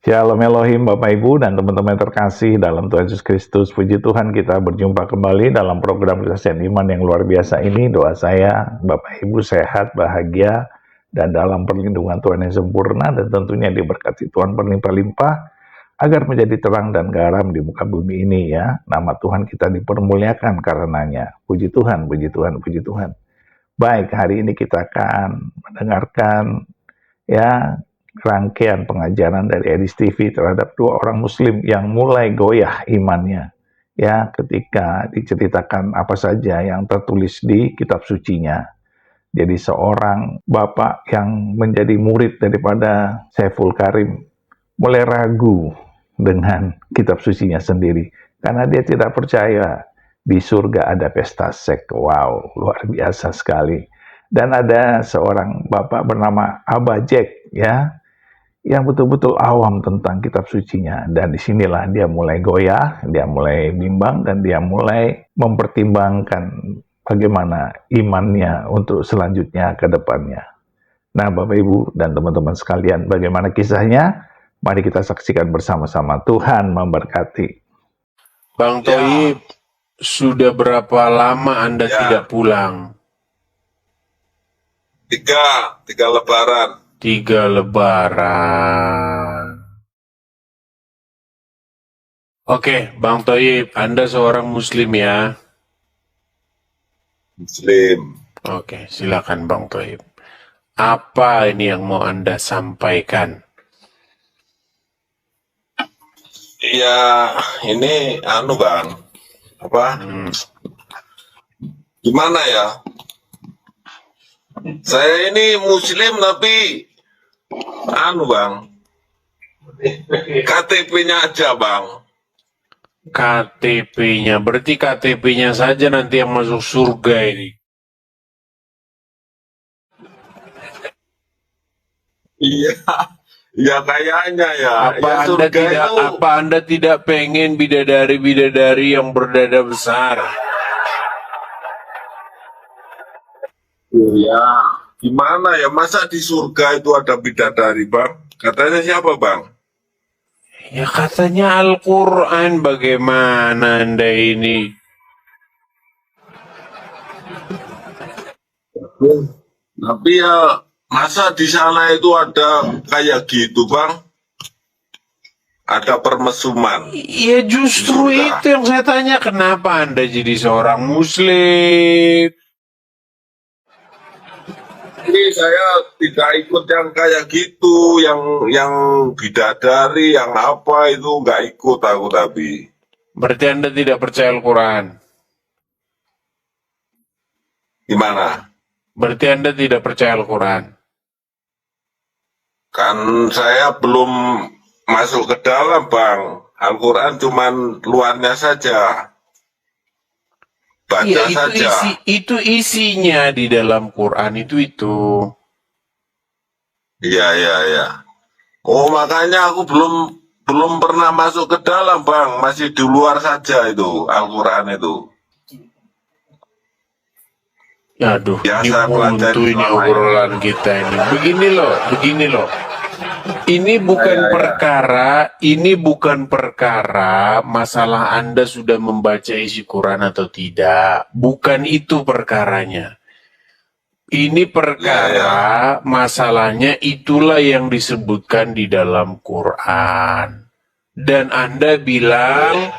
Shalom Elohim Bapak Ibu dan teman-teman terkasih dalam Tuhan Yesus Kristus. Puji Tuhan kita berjumpa kembali dalam program Kesaksian Iman yang luar biasa ini. Doa saya Bapak Ibu sehat, bahagia, dan dalam perlindungan Tuhan yang sempurna, dan tentunya diberkati Tuhan berlimpah-limpah agar menjadi terang dan garam di muka bumi ini ya. Nama Tuhan kita dipermuliakan karenanya. Puji Tuhan, puji Tuhan, puji Tuhan. Baik, hari ini kita akan mendengarkan ya rangkaian pengajaran dari Edis TV terhadap dua orang muslim yang mulai goyah imannya ya ketika diceritakan apa saja yang tertulis di kitab sucinya. Jadi seorang bapak yang menjadi murid daripada Saiful Karim mulai ragu dengan kitab sucinya sendiri karena dia tidak percaya di surga ada pesta seks. Wow, luar biasa sekali. Dan ada seorang bapak bernama Abah Jack ya, yang betul-betul awam tentang kitab sucinya. Dan disinilah dia mulai goyah, dia mulai bimbang, dan dia mulai mempertimbangkan bagaimana imannya untuk selanjutnya ke depannya. Nah, Bapak Ibu dan teman-teman sekalian, bagaimana kisahnya? Mari kita saksikan bersama-sama. Tuhan memberkati. Bang Toib, sudah berapa lama Anda tidak pulang? Tiga lebaran. 3 lebaran. Oke, Bang Toib, Anda seorang muslim ya? Muslim. Oke, silakan Bang Toib. Apa ini yang mau Anda sampaikan? Ya, ini Bang. Apa? Gimana ya? Saya ini muslim tapi Bang. KTP-nya aja, Bang. KTP-nya, berarti KTP-nya saja nanti yang masuk surga ini. Iya. Ya kayaknya ya. Apa Anda tidak pengen bidadari-bidadari yang berdada besar? Ya, gimana ya? Masa di surga itu ada bidadari, Bang? Katanya siapa, Bang? Ya katanya Al-Quran, bagaimana Anda ini? Tapi ya, masa di sana itu ada kayak gitu, Bang? Ada permesuman. Ya justru itu yang saya tanya, kenapa Anda jadi seorang muslim? Ini saya tidak ikut yang kayak gitu, yang bidadari, yang apa itu nggak ikut aku tapi. Berarti Anda tidak percaya Al-Quran? Gimana? Berarti Anda tidak percaya Al-Quran? Kan saya belum masuk ke dalam, Bang. Al-Quran cuman luarnya saja. Baca ya, saja. Itu isinya di dalam Quran itu. Iya. Oh, makanya aku belum pernah masuk ke dalam, Bang. Masih di luar saja itu Al-Quran itu. Aduh, Biasa ini buntu ini obrolan kita ini. Begini loh. Ini bukan perkara masalah Anda sudah membaca isi Quran atau tidak. Bukan itu perkaranya. Ini perkara masalahnya itulah yang disebutkan di dalam Quran. Dan Anda bilang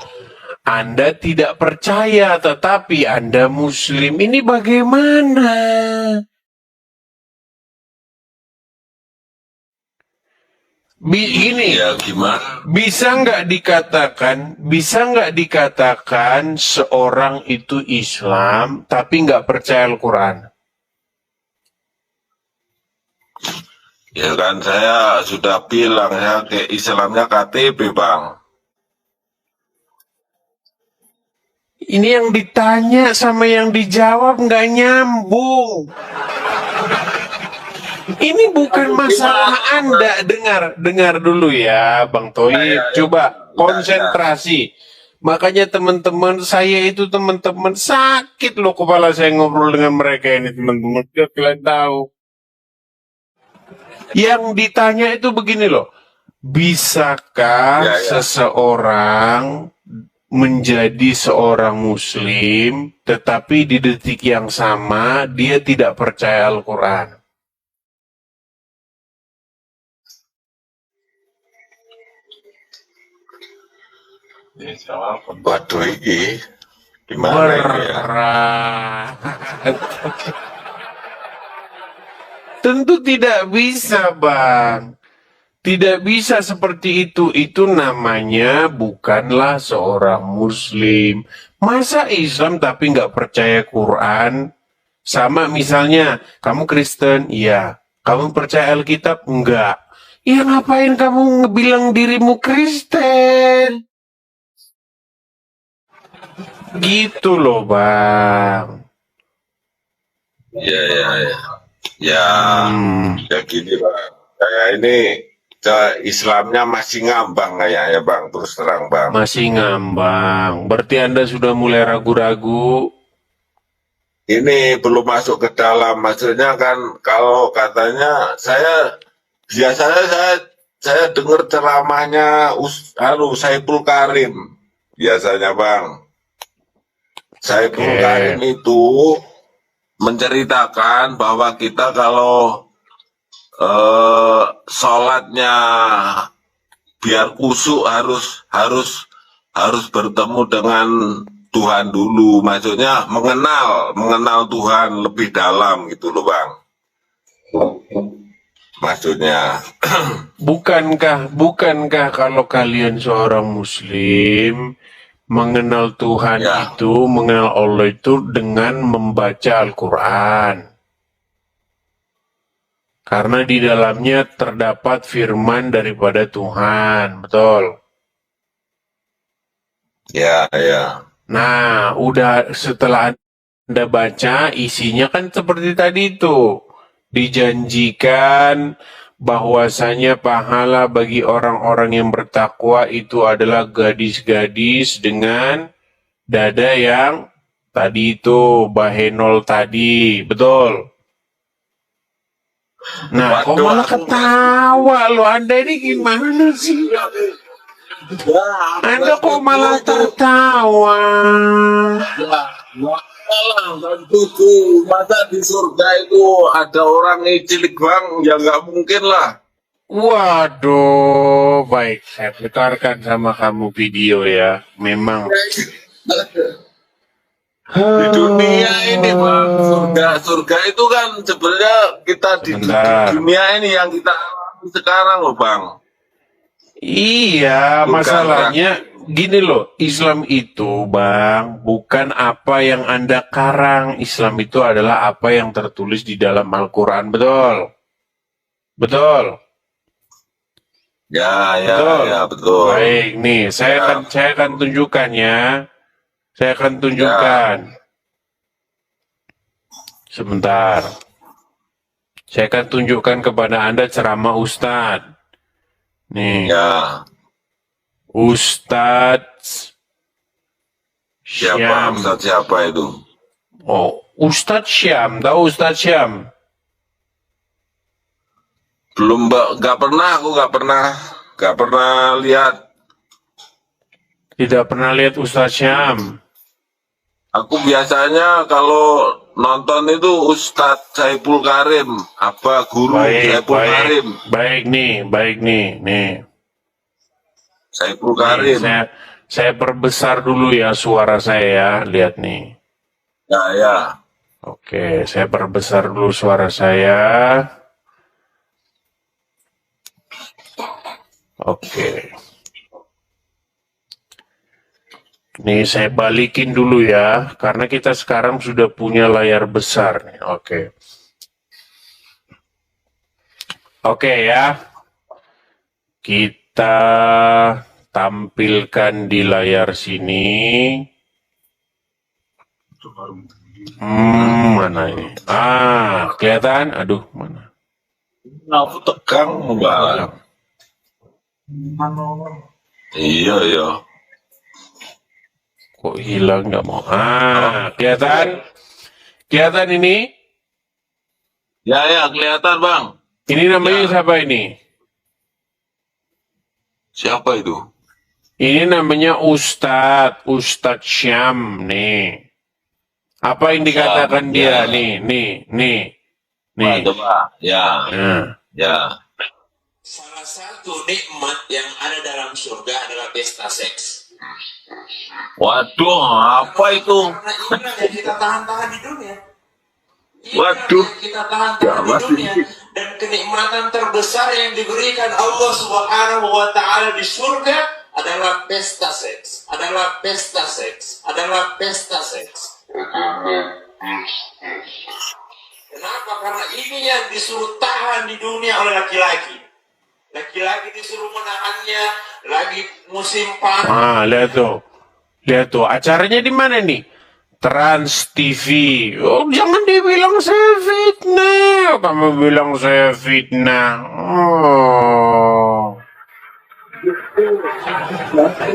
Anda tidak percaya, tetapi Anda muslim. Ini bagaimana? Gini, ya gimana? bisa nggak dikatakan seorang itu Islam tapi nggak percaya Al-Quran? Ya kan saya sudah bilang ya kayak Islamnya KTP, Bang. Ini yang ditanya sama yang dijawab nggak nyambung. Ini bukan masalah Anda. Dengar dulu ya, Bang Toib. Coba konsentrasi. Makanya teman-teman saya itu teman-teman sakit loh kepala saya ngobrol dengan mereka ini teman-teman. Kalian tahu. Yang ditanya itu begini loh. bisakah Ya, ya. seseorang menjadi seorang muslim tetapi di detik yang sama dia tidak percaya Al-Quran? Waduh, ini gimana ini ya? Berat. Tentu tidak bisa, Bang. Tidak bisa seperti itu. Itu namanya bukanlah seorang muslim. Masa Islam tapi nggak percaya Quran? Sama misalnya, kamu Kristen? Iya. Kamu percaya Alkitab? Enggak. Ya ngapain kamu ngebilang dirimu Kristen? Gitu loh, Bang. Ya, ya, ya. Ya, Hmm, ya gini Bang. Kayak ini Islamnya masih ngambang kayaknya Bang, terus terang Bang. masih ngambang. Berarti Anda sudah mulai ragu-ragu. Ini belum masuk ke dalam, maksudnya kan kalau katanya biasanya saya dengar ceramahnya Saiful Karim biasanya Bang. Saiful Karim Oke. itu menceritakan bahwa kita kalau sholatnya biar kusuk harus bertemu dengan Tuhan dulu, maksudnya mengenal Tuhan lebih dalam gitu loh Bang, maksudnya. Bukankah kalau kalian seorang muslim mengenal Tuhan Ya, itu, mengenal Allah itu dengan membaca Al-Quran? Karena di dalamnya terdapat firman daripada Tuhan, betul? ya, ya, Nah, udah setelah Anda baca, isinya kan seperti tadi itu. Dijanjikan bahwasanya pahala bagi orang-orang yang bertakwa itu adalah gadis-gadis dengan dada yang tadi itu, bahenol tadi, betul? Nah, kok waduh malah aku nggak ketawa lo? Anda ini gimana sih? ya, aku nggak Anda kok setuju malah itu tertawa? ya, nggak salah, nggak setuju. Masa di surga itu ada orang cilik Bang, ya nggak mungkin lah. Waduh, baik. Saya putarkan sama kamu video ya. Memang. Di dunia ini Bang, surga itu kan sebenarnya kita di Sebentar. dunia ini yang kita alami sekarang loh Bang. Iya, Surga neraka. masalahnya gini loh. Islam itu, Bang, bukan apa yang Anda karang. Islam itu adalah apa yang tertulis di dalam Al-Quran. Betul? Betul? Ya, ya, Betul? ya, betul. Baik, nih. Ya, Saya akan tunjukkan ya. Saya akan ya, tunjukkan. Sebentar. Saya akan tunjukkan kepada Anda ceramah Ustadz. Nih, ya. Ustadz Siapa? Syam. Ustadz siapa itu? Oh, Ustadz Syam. Tahu Ustadz Syam? Belum, Mbak. Aku nggak pernah lihat. Tidak pernah lihat Ustadz Syam. Aku biasanya kalau nonton itu Ustadz Saiful Karim, apa guru Baik, Saiful Karim, baik nih, nih. Saiful Nih, Karim. saya perbesar dulu ya suara saya ya. Lihat nih. Ya, ya. Oke, saya perbesar dulu suara saya. Oke. Nih saya balikin dulu ya, karena kita sekarang sudah punya layar besar nih. Oke. Oke ya, kita tampilkan di layar sini. Mana ini? Ah, kelihatan? Aduh, mana? Aku tegang enggak? Iya, iya. Kok hilang nggak mau? Ah, kelihatan? Kelihatan ini? Ya, ya, kelihatan Bang. Ini namanya Ya. siapa ini? Siapa itu? Ini namanya Ustadz Syam nih. Apa yang dikatakan dia Ya. nih. Coba. Ya. Nah. Ya. Salah satu nikmat yang ada dalam surga adalah pesta seks. Waduh, apa itu? Karena inilah yang kita tahan-tahan di dunia. Inilah Waduh. yang kita tahan-tahan di Gawat dunia. ini. Dan kenikmatan terbesar yang diberikan Allah Subhanahu wa Ta'ala di surga adalah pesta seks. Adalah pesta seks. Adalah pesta seks. Kenapa? Karena ini yang disuruh tahan di dunia oleh laki-laki. Laki-laki disuruh menahannya lagi musim panas. Lihat tuh, acaranya di mana nih? Trans TV. Oh, jangan dibilang saya fitnah. Kamu bilang saya fitnah. Oh.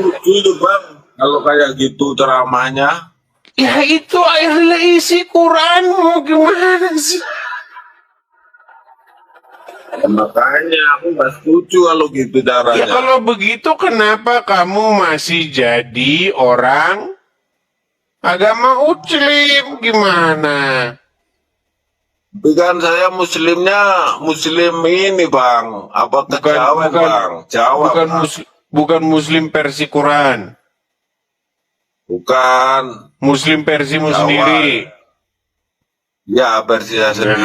Lucu itu bang. Kalau kayak gitu ceramahnya. Ya itu adalah isi Quranmu, gimana sih? Makanya aku nggak setuju kalau gitu Ya caranya. kalau begitu kenapa kamu masih jadi orang agama Muslim? Gimana? Tapi kan saya muslimnya muslim ini bang. Apa kejawen bang? Jawa Bang. Bukan Muslim versi Quran. Bukan. Muslim versimu Jawa. sendiri. Ya versi saya sendiri.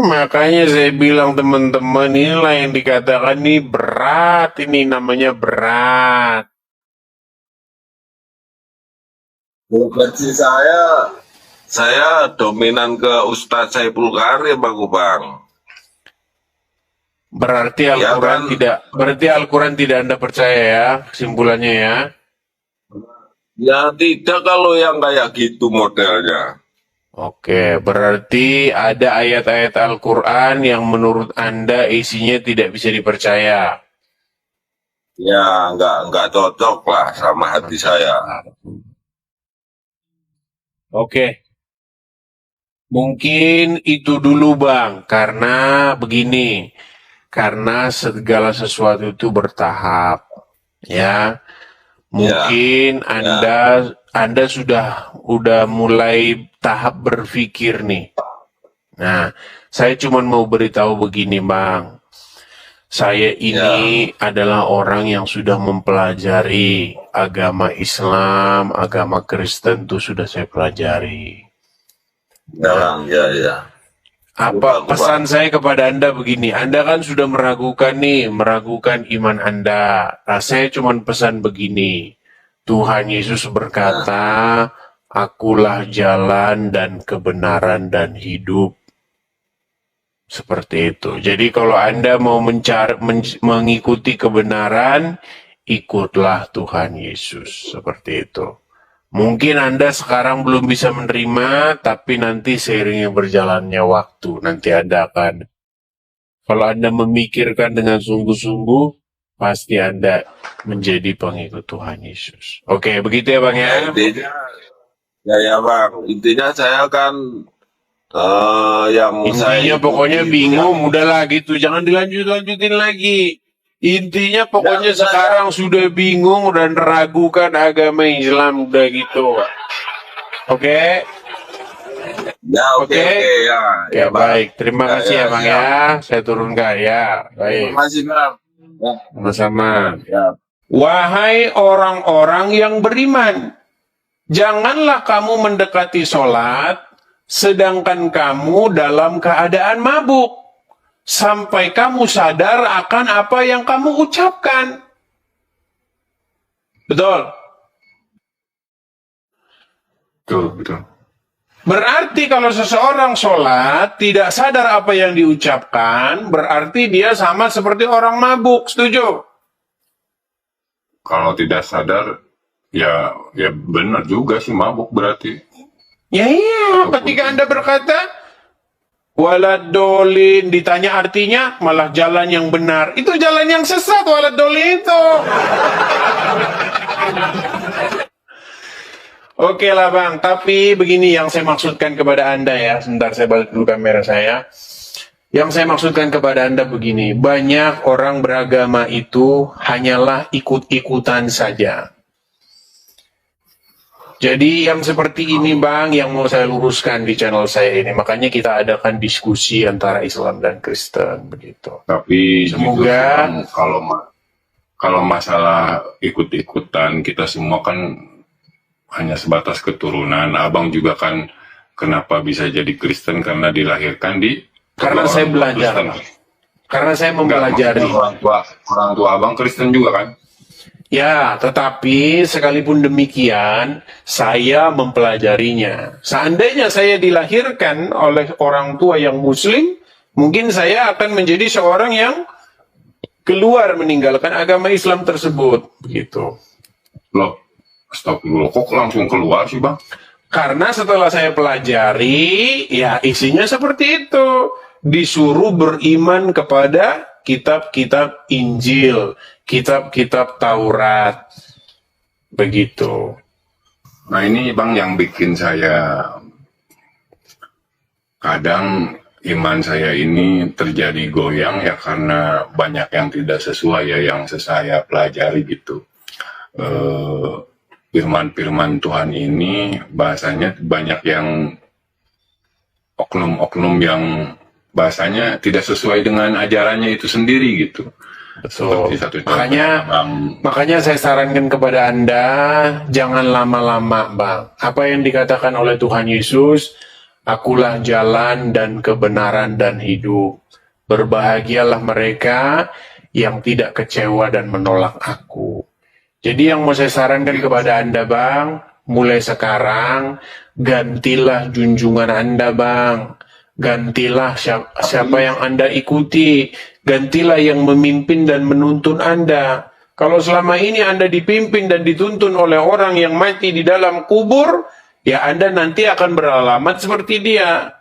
Makanya saya bilang teman-teman, inilah yang dikatakan nih berat, ini namanya berat. Versi saya dominan ke Ustadz Saiful Karim aku bang. Berarti Ya, Al-Quran kan? berarti Al-Quran tidak Anda percaya ya, kesimpulannya ya. Ya tidak kalau yang kayak gitu modelnya. Oke, berarti ada ayat-ayat Al-Quran yang menurut Anda isinya tidak bisa dipercaya. Ya nggak cocok lah sama hati saya. Oke. Mungkin itu dulu Bang, karena begini. Karena segala sesuatu itu bertahap. Ya. Mungkin Anda sudah mulai tahap berpikir nih. Nah, saya cuma mau beritahu begini, Bang. Saya ini adalah orang yang sudah mempelajari agama Islam, agama Kristen itu sudah saya pelajari. Ya. Apa pesan saya kepada Anda begini, Anda kan sudah meragukan iman Anda. Nah, saya cuma pesan begini, Tuhan Yesus berkata, akulah jalan dan kebenaran dan hidup. Seperti itu. Jadi kalau Anda mau mengikuti kebenaran, ikutlah Tuhan Yesus. Seperti itu. Mungkin Anda sekarang belum bisa menerima, tapi nanti seiringnya berjalannya waktu, nanti Anda akan, kalau Anda memikirkan dengan sungguh-sungguh, pasti Anda menjadi pengikut Tuhan Yesus. Oke, begitu ya Bang ya? Ya bang, intinya saya kan Intinya pokoknya bingung, udahlah gitu, jangan dilanjutin lagi. Intinya pokoknya sekarang sudah bingung dan ragukan agama Islam, udah gitu. Oke? Ya oke Ya, baik, terima kasih ya Bang ya. Saya turunkan ya. Baik. Terima kasih bang. Sama-sama. Ya. Wahai orang-orang yang beriman, janganlah kamu mendekati sholat, sedangkan kamu dalam keadaan mabuk, sampai kamu sadar akan apa yang kamu ucapkan. Betul? Betul. Berarti kalau seseorang sholat, tidak sadar apa yang diucapkan, berarti dia sama seperti orang mabuk. Setuju? Kalau tidak sadar, ya benar juga sih mabuk berarti. Ya iya, ketika Anda berkata, waladolin, ditanya artinya, malah jalan yang benar. Itu jalan yang sesat, waladolin itu. Oke lah Bang, tapi begini yang saya maksudkan kepada Anda ya. Sebentar saya balik dulu kamera saya. Yang saya maksudkan kepada Anda begini, banyak orang beragama itu hanyalah ikut-ikutan saja. Jadi yang seperti ini Bang, yang mau saya luruskan di channel saya ini. Makanya kita adakan diskusi antara Islam dan Kristen, begitu. Tapi Semoga jujur, Bang, kalau masalah ikut-ikutan, kita semua kan hanya sebatas keturunan. Abang juga kan kenapa bisa jadi Kristen karena dilahirkan di karena kedua saya orang tua belajar, Kristen. karena saya Enggak, mempelajari. maksudnya orang tua abang Kristen juga kan? Ya, tetapi sekalipun demikian, saya mempelajarinya. Seandainya saya dilahirkan oleh orang tua yang Muslim, mungkin saya akan menjadi seorang yang keluar meninggalkan agama Islam tersebut, begitu. Loh, astagfirullah, kok langsung keluar sih bang? Karena setelah saya pelajari, ya isinya seperti itu. Disuruh beriman kepada kitab-kitab Injil, kitab-kitab Taurat. Begitu. Nah ini bang yang bikin saya kadang iman saya ini terjadi goyang ya karena banyak yang tidak sesuai ya yang saya pelajari gitu. Firman-firman Tuhan ini bahasanya banyak yang oknum-oknum yang bahasanya tidak sesuai dengan ajarannya itu sendiri gitu. Betul. Seperti satu contoh, Makanya saya sarankan kepada Anda, jangan lama-lama, Bang. Apa yang dikatakan oleh Tuhan Yesus, akulah jalan dan kebenaran dan hidup. Berbahagialah mereka yang tidak kecewa dan menolak aku. Jadi yang mau saya sarankan kepada Anda, Bang, mulai sekarang, gantilah junjungan Anda, Bang. Gantilah siapa yang Anda ikuti. Gantilah yang memimpin dan menuntun Anda. Kalau selama ini Anda dipimpin dan dituntun oleh orang yang mati di dalam kubur, ya Anda nanti akan beralamat seperti dia.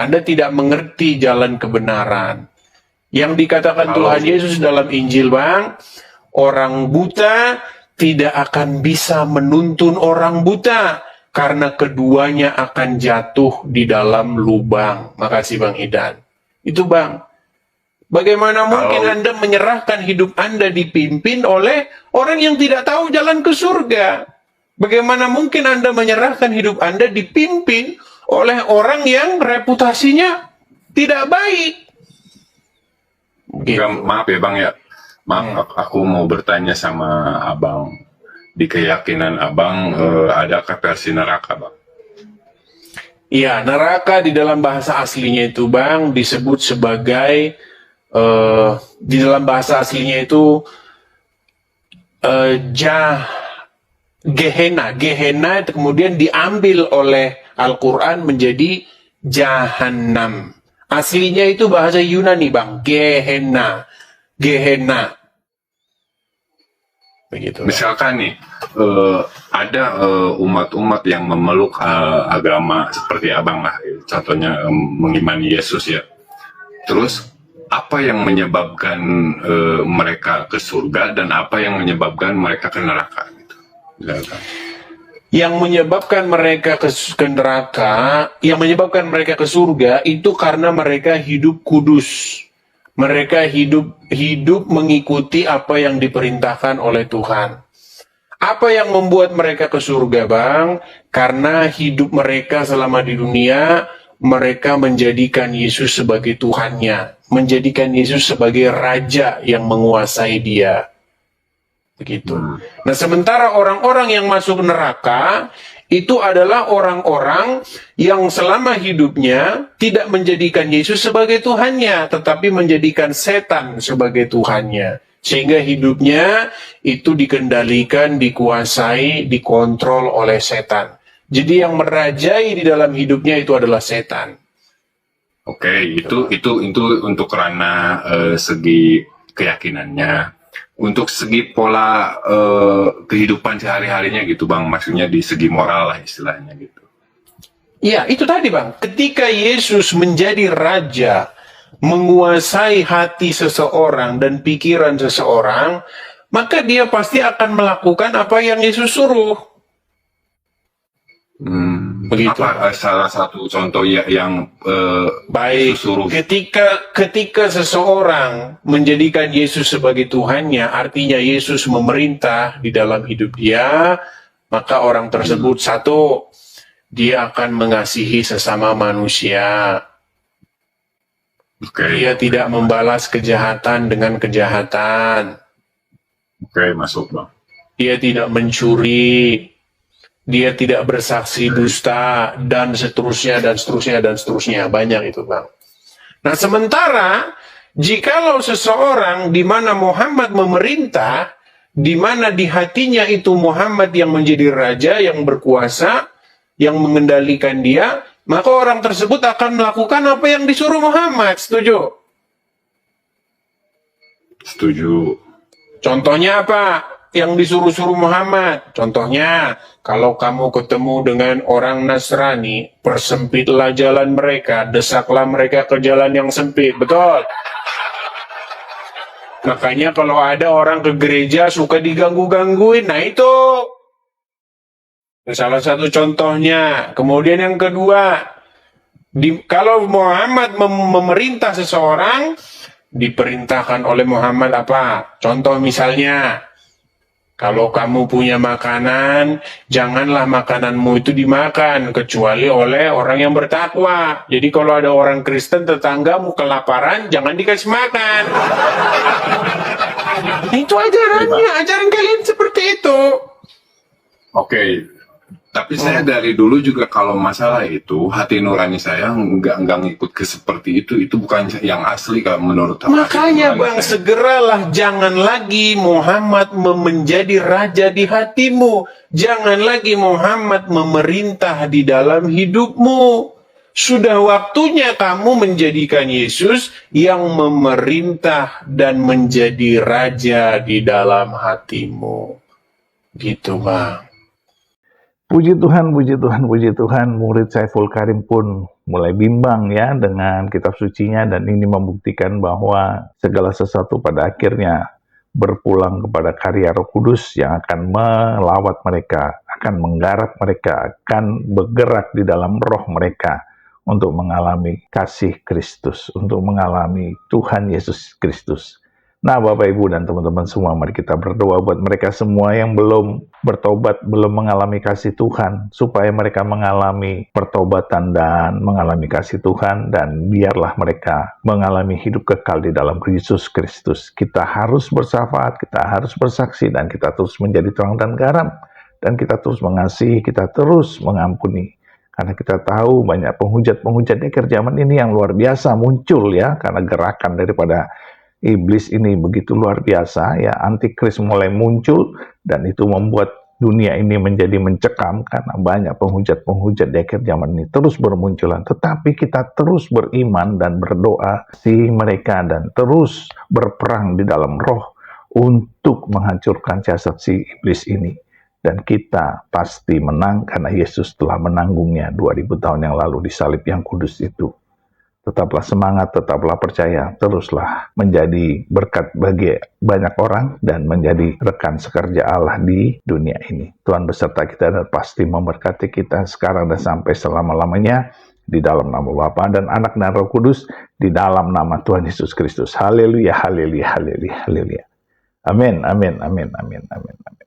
Anda tidak mengerti jalan kebenaran. Yang dikatakan Tuhan Yesus dalam Injil, Bang, orang buta tidak akan bisa menuntun orang buta. Karena keduanya akan jatuh di dalam lubang. Makasih Bang Idan. Itu Bang. Bagaimana mungkin Anda menyerahkan hidup Anda dipimpin oleh orang yang tidak tahu jalan ke surga? Bagaimana mungkin Anda menyerahkan hidup Anda dipimpin oleh orang yang reputasinya tidak baik? Gitu. Maaf ya bang ya. Maaf, aku mau bertanya sama abang. Di keyakinan abang adakah versi neraka bang? Iya, neraka di dalam bahasa aslinya itu Bang disebut sebagai di dalam bahasa aslinya itu Gehenna. Gehenna itu kemudian diambil oleh Al-Quran menjadi Jahannam. Aslinya itu bahasa Yunani Bang, Gehenna. Gehenna. Begitu. Misalkan nih ada umat-umat yang memeluk agama seperti abang lah, contohnya mengimani Yesus ya. Terus apa yang menyebabkan mereka ke surga dan apa yang menyebabkan mereka ke neraka? Gitu. Misalkan. Yang menyebabkan mereka ke neraka, yang menyebabkan mereka ke surga itu karena mereka hidup kudus. Mereka hidup mengikuti apa yang diperintahkan oleh Tuhan. Apa yang membuat mereka ke surga, Bang? Karena hidup mereka selama di dunia, mereka menjadikan Yesus sebagai Tuhannya. Menjadikan Yesus sebagai Raja yang menguasai dia. Begitu. Nah, sementara orang-orang yang masuk neraka, itu adalah orang-orang yang selama hidupnya tidak menjadikan Yesus sebagai Tuhannya, tetapi menjadikan setan sebagai Tuhannya. Sehingga hidupnya itu dikendalikan, dikuasai, dikontrol oleh setan. Jadi yang merajai di dalam hidupnya itu adalah setan. Oke, itu untuk ranah segi keyakinannya. Untuk segi pola kehidupan sehari-harinya gitu bang, maksudnya di segi moral lah istilahnya gitu. Ya, itu tadi Bang. Ketika Yesus menjadi Raja, menguasai hati seseorang dan pikiran seseorang, maka dia pasti akan melakukan apa yang Yesus suruh. Begitu. Apa salah satu contoh yang Baik, Yesus suruh? ketika seseorang menjadikan Yesus sebagai Tuhannya, artinya Yesus memerintah di dalam hidup dia, maka orang tersebut satu, dia akan mengasihi sesama manusia. Oke, Dia tidak membalas kejahatan dengan kejahatan. oke, masuk bang. Dia tidak mencuri. Dia tidak bersaksi dusta, dan seterusnya, dan seterusnya, dan seterusnya. Banyak itu, Bang. Nah, sementara, jikalau seseorang di mana Muhammad memerintah, di mana di hatinya itu Muhammad yang menjadi raja, yang berkuasa, yang mengendalikan dia, maka orang tersebut akan melakukan apa yang disuruh Muhammad. Setuju? Setuju. Contohnya apa? Yang disuruh-suruh Muhammad. Contohnya, kalau kamu ketemu dengan orang Nasrani, persempitlah jalan mereka, desaklah mereka ke jalan yang sempit. Betul? Makanya kalau ada orang ke gereja suka diganggu-gangguin, nah itu salah satu contohnya. Kemudian yang kedua, kalau Muhammad memerintah seseorang, diperintahkan oleh Muhammad apa? Contoh misalnya, kalau kamu punya makanan, janganlah makananmu itu dimakan, kecuali oleh orang yang bertakwa. Jadi kalau ada orang Kristen tetanggamu kelaparan, jangan dikasih makan. Itu ajarannya, ajaran kalian seperti itu. Oke, tapi saya dari dulu juga kalau masalah itu hati nurani saya nggak ngikut ke seperti itu bukan yang asli kalau menurut hati Makanya nurani Bang, saya. segeralah jangan lagi Muhammad menjadi raja di hatimu. Jangan lagi Muhammad memerintah di dalam hidupmu. Sudah waktunya kamu menjadikan Yesus yang memerintah dan menjadi raja di dalam hatimu. Gitu Bang. Puji Tuhan, puji Tuhan, puji Tuhan. Murid Saiful Karim pun mulai bimbang ya dengan kitab sucinya, dan ini membuktikan bahwa segala sesuatu pada akhirnya berpulang kepada karya Roh Kudus yang akan melawat mereka, akan menggarap mereka, akan bergerak di dalam roh mereka untuk mengalami kasih Kristus, untuk mengalami Tuhan Yesus Kristus. Nah, Bapak, Ibu, dan teman-teman semua, mari kita berdoa buat mereka semua yang belum bertobat, belum mengalami kasih Tuhan, supaya mereka mengalami pertobatan dan mengalami kasih Tuhan, dan biarlah mereka mengalami hidup kekal di dalam Yesus Kristus. Kita harus bersyafaat, kita harus bersaksi, dan kita terus menjadi terang dan garam, dan kita terus mengasihi, kita terus mengampuni. Karena kita tahu banyak penghujat-penghujat akhir zaman ini yang luar biasa muncul ya, karena gerakan daripada iblis ini begitu luar biasa ya. Antikris mulai muncul, dan itu membuat dunia ini menjadi mencekam karena banyak penghujat-penghujat di akhir zaman ini terus bermunculan. Tetapi kita terus beriman dan berdoa si mereka, dan terus berperang di dalam roh untuk menghancurkan jasad si iblis ini. Dan kita pasti menang karena Yesus telah menanggungnya 2000 tahun yang lalu di salib yang kudus itu. Tetaplah semangat, tetaplah percaya, teruslah menjadi berkat bagi banyak orang dan menjadi rekan sekerja Allah di dunia ini. Tuhan beserta kita dan pasti memberkati kita sekarang dan sampai selama-lamanya, di dalam nama Bapa dan Anak dan Roh Kudus, di dalam nama Tuhan Yesus Kristus. Haleluya, haleluya, haleluya, haleluya. Amin, amin, amin, amin, amin, amin.